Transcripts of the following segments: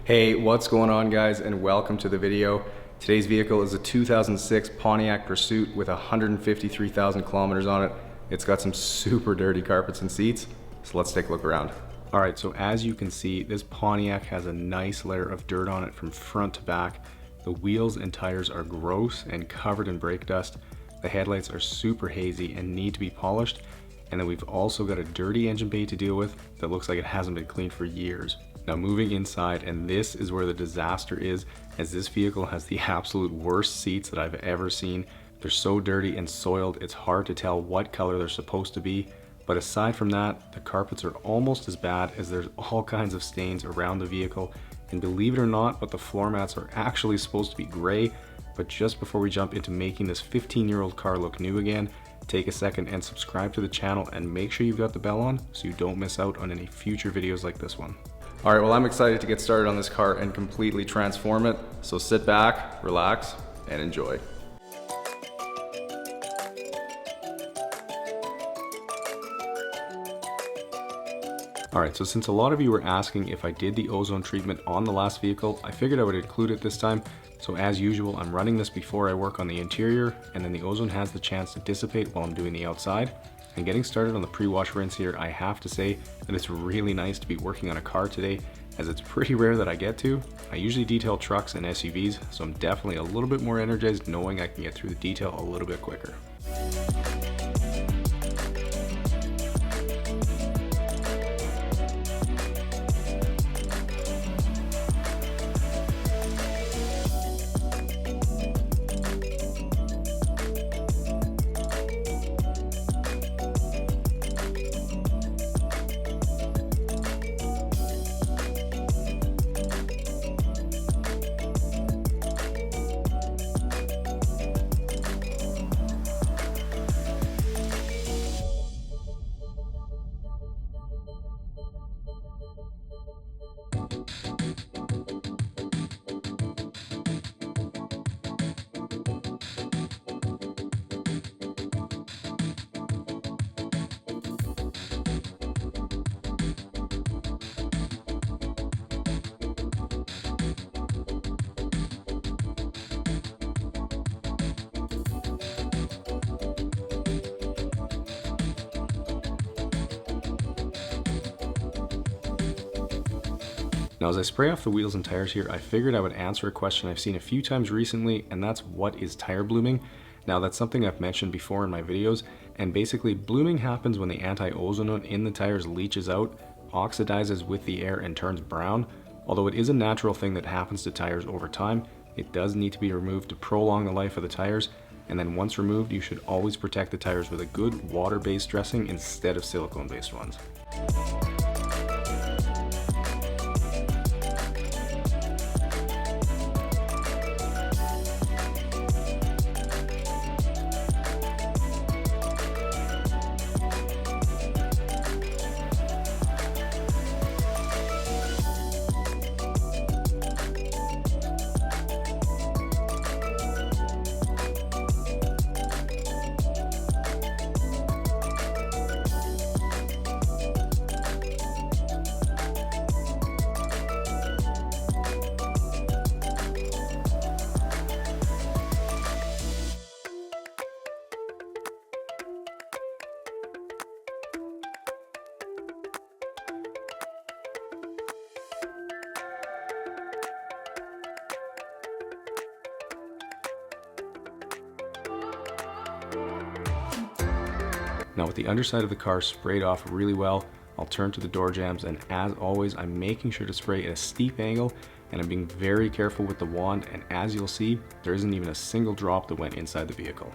Hey, what's going on guys, and welcome to the video. Today's vehicle is a 2006 Pontiac Pursuit with 153,000 kilometers on it. It's got some super dirty carpets and seats, so let's take a look around. Alright, so as you can see, this Pontiac has a nice layer of dirt on it from front to back. The wheels and tires are gross and covered in brake dust. The headlights are super hazy and need to be polished. And then we've also got a dirty engine bay to deal with that looks like it hasn't been cleaned for years. Now moving inside, and this is where the disaster is, as this vehicle has the absolute worst seats that I've ever seen. They're so dirty and soiled, it's hard to tell what color they're supposed to be. But aside from that, the carpets are almost as bad, as there's all kinds of stains around the vehicle. And believe it or not, but the floor mats are actually supposed to be gray. But just before we jump into making this 15-year-old car look new again, take a second and subscribe to the channel and make sure you've got the bell on so you don't miss out on any future videos like this one. Alright, well, I'm excited to get started on this car and completely transform it. So sit back, relax, and enjoy. Alright, so since a lot of you were asking if I did the ozone treatment on the last vehicle, I figured I would include it this time. So as usual, I'm running this before I work on the interior, and then the ozone has the chance to dissipate while I'm doing the outside. And getting started on the pre-wash rinse here, I have to say that it's really nice to be working on a car today, as it's pretty rare that I get to. I usually detail trucks and SUVs, so I'm definitely a little bit more energized knowing I can get through the detail a little bit quicker. Now as I spray off the wheels and tires here, I figured I would answer a question I've seen a few times recently, and that's what is tire blooming? Now that's something I've mentioned before in my videos, and basically blooming happens when the anti-ozone in the tires leaches out, oxidizes with the air and turns brown. Although it is a natural thing that happens to tires over time, it does need to be removed to prolong the life of the tires, and then once removed you should always protect the tires with a good water-based dressing instead of silicone-based ones. Now with the underside of the car sprayed off really well, I'll turn to the door jambs, and as always I'm making sure to spray at a steep angle, and I'm being very careful with the wand, and as you'll see, there isn't even a single drop that went inside the vehicle.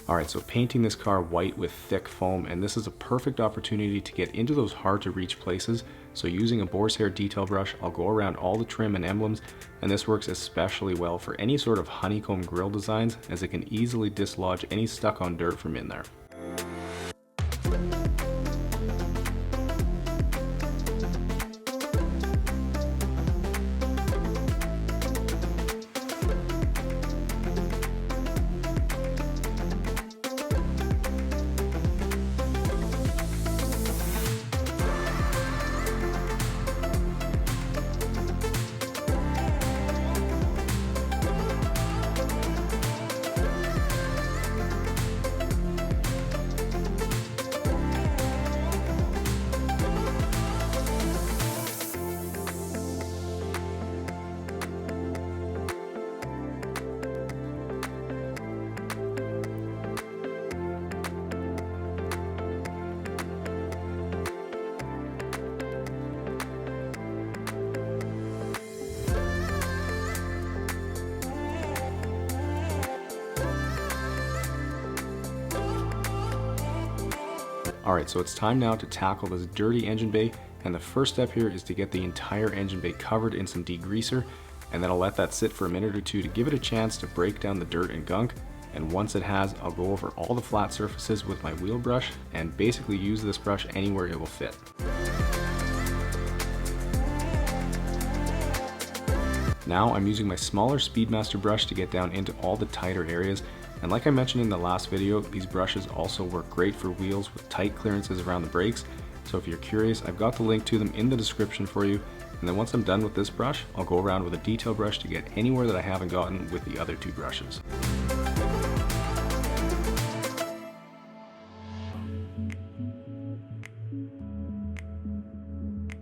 Alright, so painting this car white with thick foam, and this is a perfect opportunity to get into those hard to reach places. So using a boar's hair detail brush, I'll go around all the trim and emblems, and this works especially well for any sort of honeycomb grille designs, as it can easily dislodge any stuck on dirt from in there. Alright, so it's time now to tackle this dirty engine bay, and the first step here is to get the entire engine bay covered in some degreaser, and then I'll let that sit for a minute or two to give it a chance to break down the dirt and gunk. And once it has, I'll go over all the flat surfaces with my wheel brush and basically use this brush anywhere it will fit. Now I'm using my smaller Speedmaster brush to get down into all the tighter areas, and like I mentioned in the last video, these brushes also work great for wheels with tight clearances around the brakes. So if you're curious, I've got the link to them in the description for you. And then once I'm done with this brush, I'll go around with a detail brush to get anywhere that I haven't gotten with the other two brushes.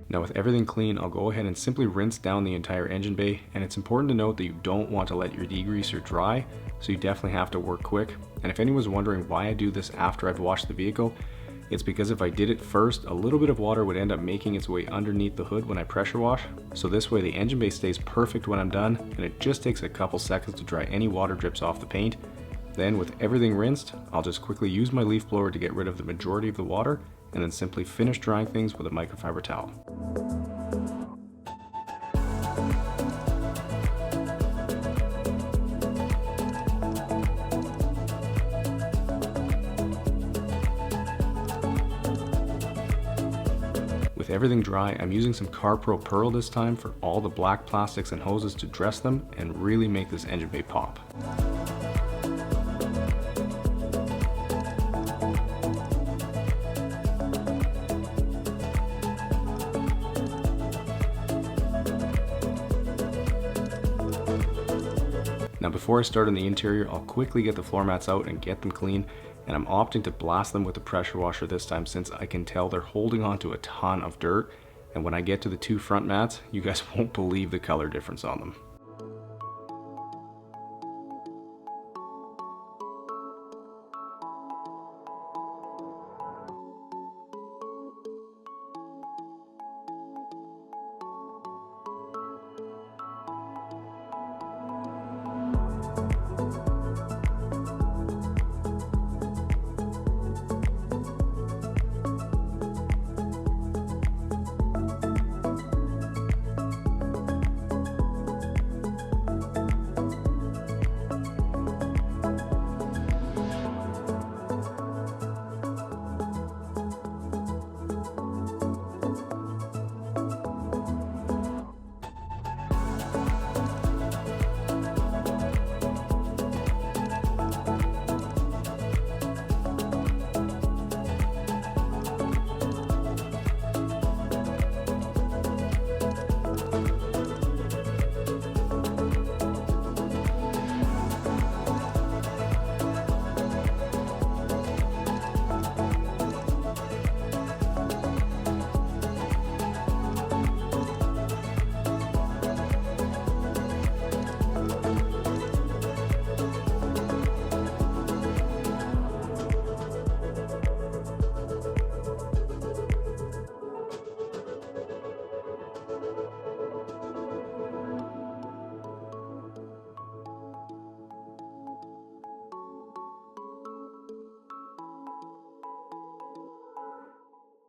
Now with everything clean, I'll go ahead and simply rinse down the entire engine bay, and it's important to note that you don't want to let your degreaser dry, so you definitely have to work quick. And if anyone's wondering why I do this after I've washed the vehicle, it's because if I did it first, a little bit of water would end up making its way underneath the hood when I pressure wash. So this way the engine bay stays perfect when I'm done, and it just takes a couple seconds to dry any water drips off the paint. Then with everything rinsed, I'll just quickly use my leaf blower to get rid of the majority of the water, and then simply finish drying things with a microfiber towel. With everything dry, I'm using some CarPro Pearl this time for all the black plastics and hoses to dress them and really make this engine bay pop. Now before I start on the interior, I'll quickly get the floor mats out and get them clean, and I'm opting to blast them with the pressure washer this time since I can tell they're holding on to a ton of dirt, and when I get to the two front mats, you guys won't believe the color difference on them.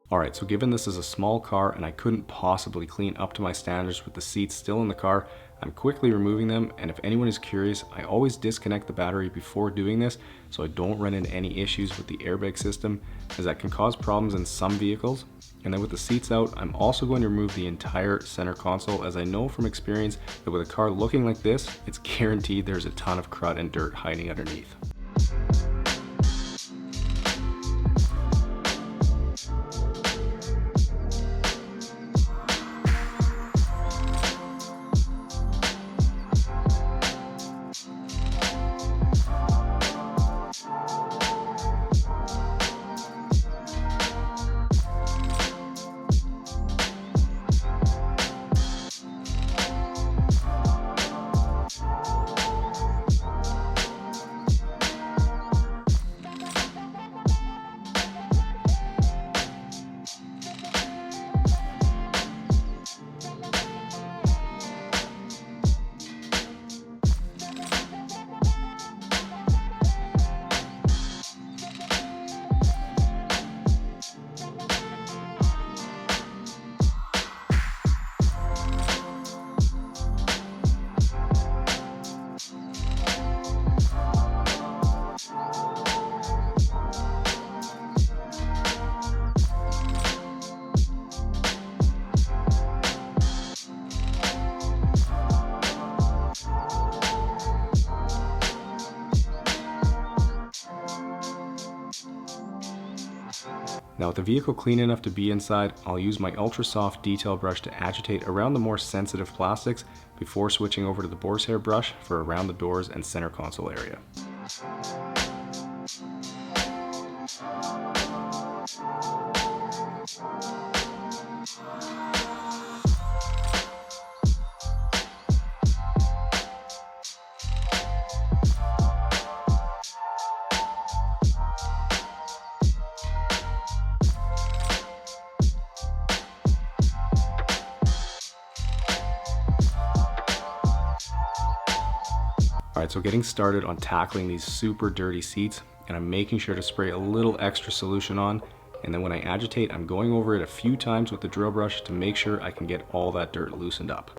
Alright, so given this is a small car and I couldn't possibly clean up to my standards with the seats still in the car, I'm quickly removing them, and if anyone is curious, I always disconnect the battery before doing this so I don't run into any issues with the airbag system, as that can cause problems in some vehicles. And then with the seats out, I'm also going to remove the entire center console, as I know from experience that with a car looking like this, it's guaranteed there's a ton of crud and dirt hiding underneath. Now with the vehicle clean enough to be inside, I'll use my ultra soft detail brush to agitate around the more sensitive plastics before switching over to the boar's hair brush for around the doors and center console area. Alright, so getting started on tackling these super dirty seats, and I'm making sure to spray a little extra solution on, and then when I agitate, I'm going over it a few times with the drill brush to make sure I can get all that dirt loosened up.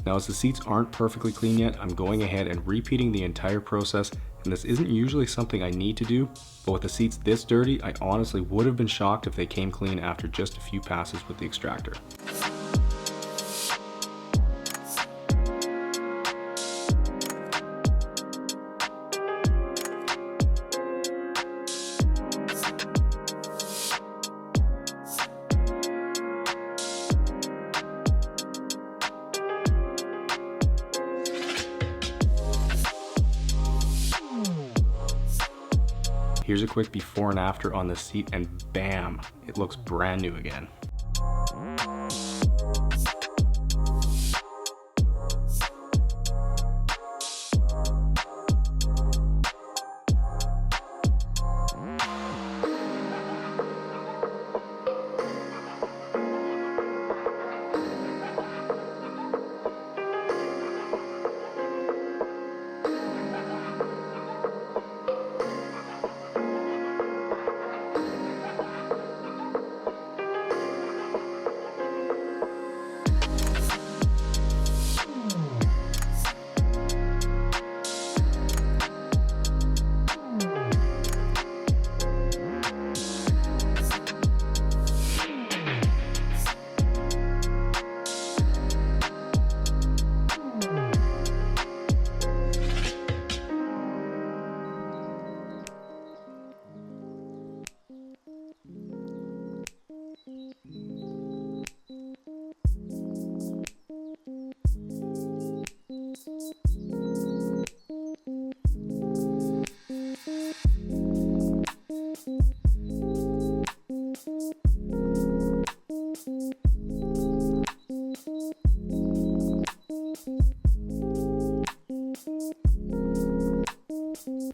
Now as the seats aren't perfectly clean yet, I'm going ahead and repeating the entire process, and this isn't usually something I need to do, but with the seats this dirty, I honestly would have been shocked if they came clean after just a few passes with the extractor. Here's a quick before and after on the seat, and bam, it looks brand new again.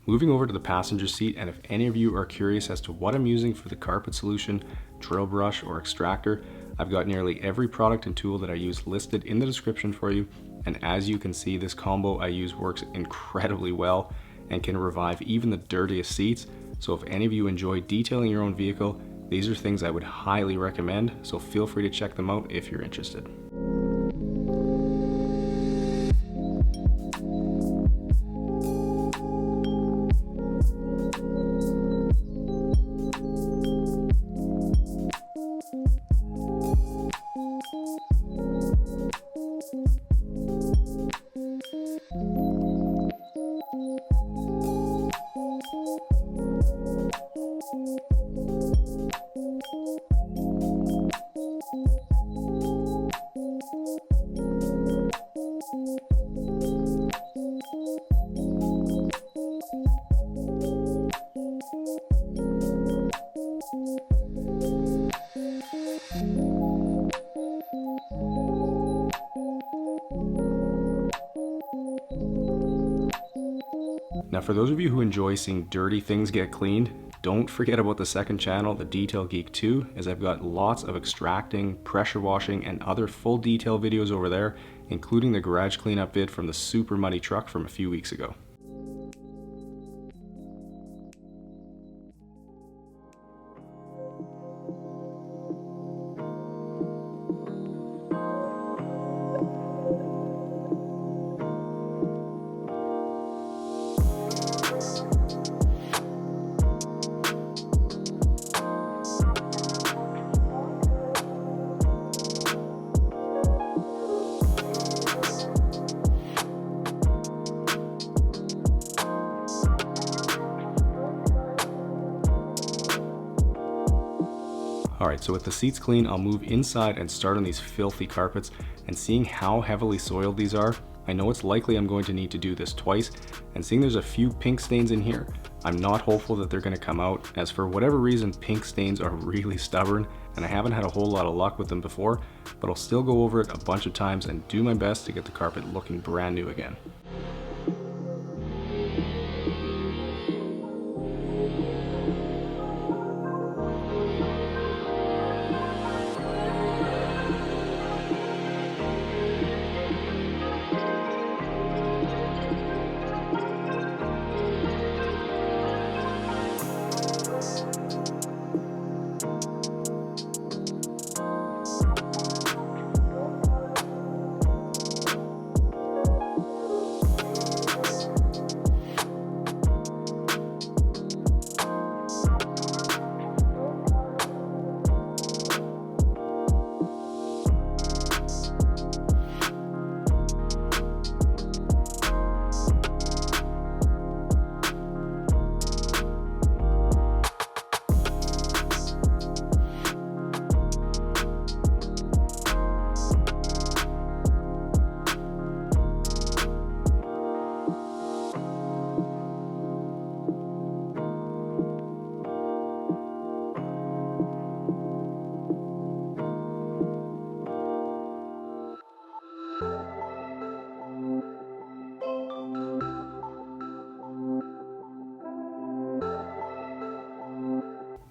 Moving over to the passenger seat, and if any of you are curious as to what I'm using for the carpet solution, drill brush, or extractor, I've got nearly every product and tool that I use listed in the description for you, and as you can see, this combo I use works incredibly well and can revive even the dirtiest seats. So if any of you enjoy detailing your own vehicle, these are things I would highly recommend, so feel free to check them out if you're interested. Now for those of you who enjoy seeing dirty things get cleaned, don't forget about the second channel, the Detail Geek 2, as I've got lots of extracting, pressure washing, and other full detail videos over there, including the garage cleanup vid from the super muddy truck from a few weeks ago. Alright, so with the seats clean, I'll move inside and start on these filthy carpets, and seeing how heavily soiled these are, I know it's likely I'm going to need to do this twice, and seeing there's a few pink stains in here, I'm not hopeful that they're going to come out, as for whatever reason pink stains are really stubborn and I haven't had a whole lot of luck with them before, but I'll still go over it a bunch of times and do my best to get the carpet looking brand new again.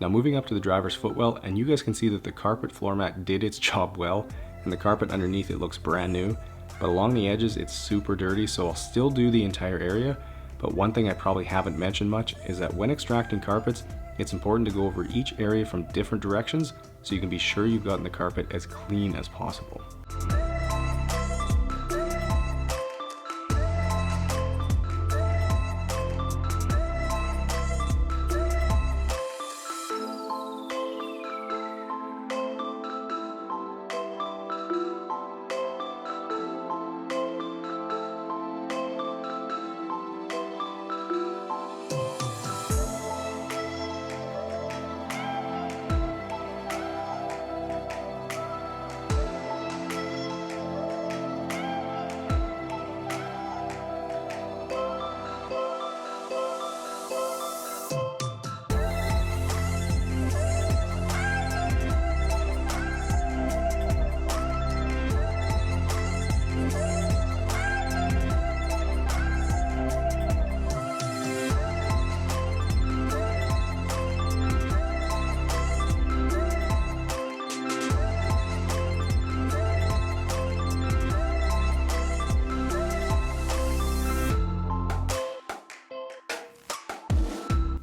Now moving up to the driver's footwell, and you guys can see that the carpet floor mat did its job well, and the carpet underneath it looks brand new, but along the edges it's super dirty, so I'll still do the entire area. But one thing I probably haven't mentioned much is that when extracting carpets, it's important to go over each area from different directions so you can be sure you've gotten the carpet as clean as possible.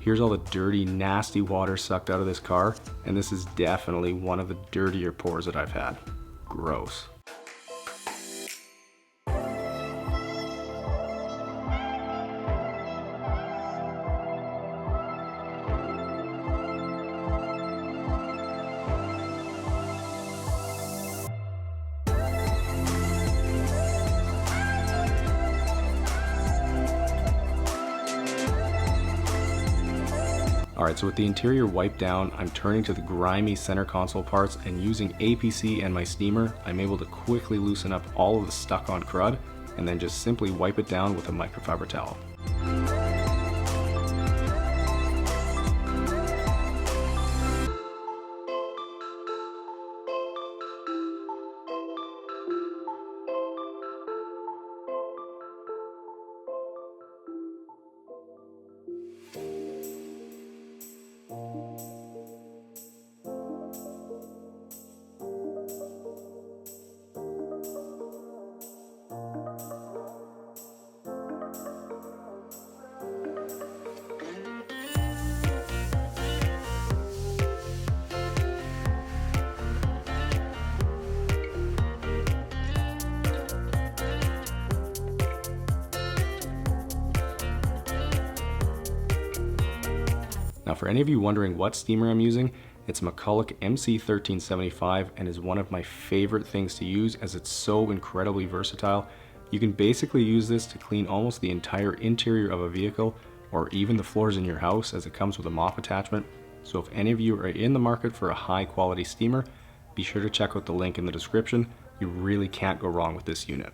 Here's all the dirty, nasty water sucked out of this car, and this is definitely one of the dirtier pours that I've had. Gross. Alright, so with the interior wiped down, I'm turning to the grimy center console parts, and using APC and my steamer, I'm able to quickly loosen up all of the stuck on crud, and then just simply wipe it down with a microfiber towel. Now for any of you wondering what steamer I'm using, it's McCulloch MC1375 and is one of my favorite things to use as it's so incredibly versatile. You can basically use this to clean almost the entire interior of a vehicle or even the floors in your house, as it comes with a mop attachment. So if any of you are in the market for a high quality steamer, be sure to check out the link in the description. You really can't go wrong with this unit.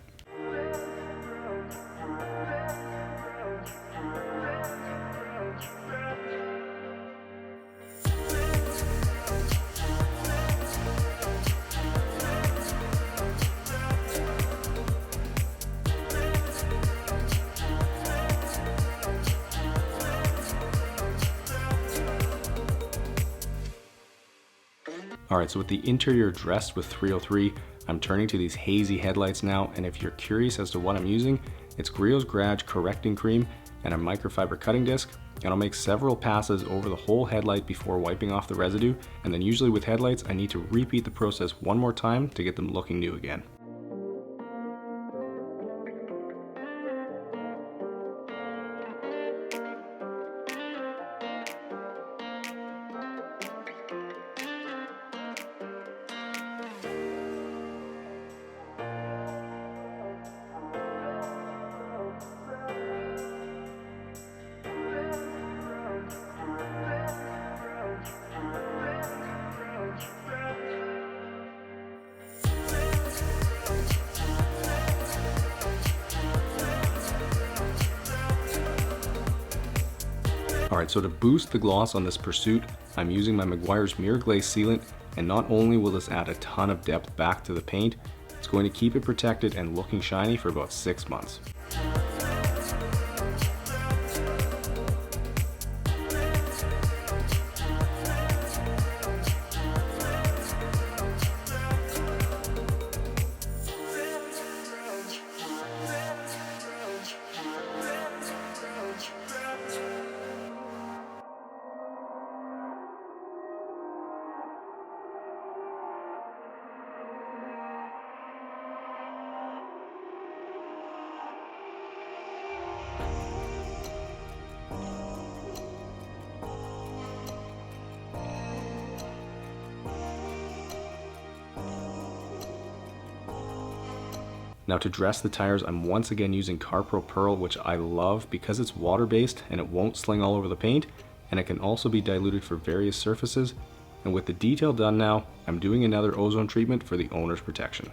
Alright, so with the interior dressed with 303, I'm turning to these hazy headlights now, and if you're curious as to what I'm using, it's Griot's Garage correcting cream and a microfiber cutting disc, and I'll make several passes over the whole headlight before wiping off the residue, and then usually with headlights I need to repeat the process one more time to get them looking new again. Alright, so to boost the gloss on this Pursuit, I'm using my Meguiar's Mirror Glaze Sealant, and not only will this add a ton of depth back to the paint, it's going to keep it protected and looking shiny for about 6 months. Now to dress the tires, I'm once again using CarPro Pearl, which I love because it's water-based and it won't sling all over the paint, and it can also be diluted for various surfaces. And with the detail done now, I'm doing another ozone treatment for the owner's protection.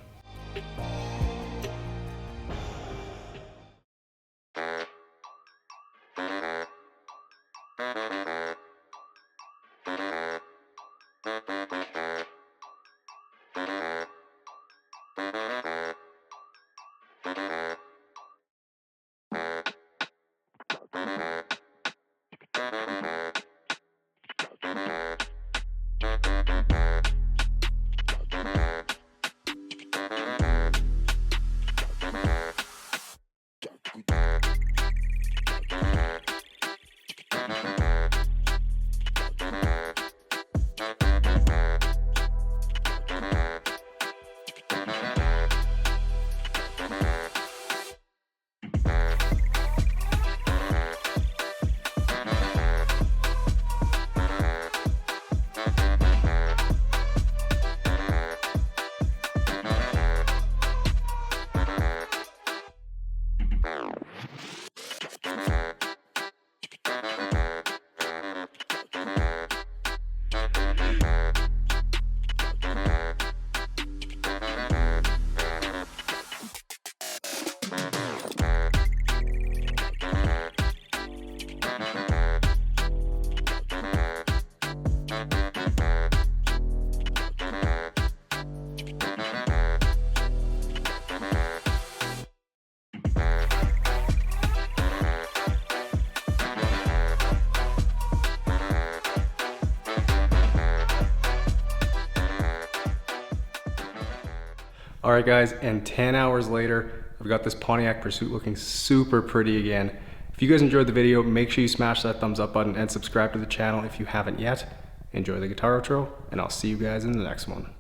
Alright guys, and 10 hours later, I've got this Pontiac Pursuit looking super pretty again. If you guys enjoyed the video, make sure you smash that thumbs up button and subscribe to the channel if you haven't yet. Enjoy the guitar outro, and I'll see you guys in the next one.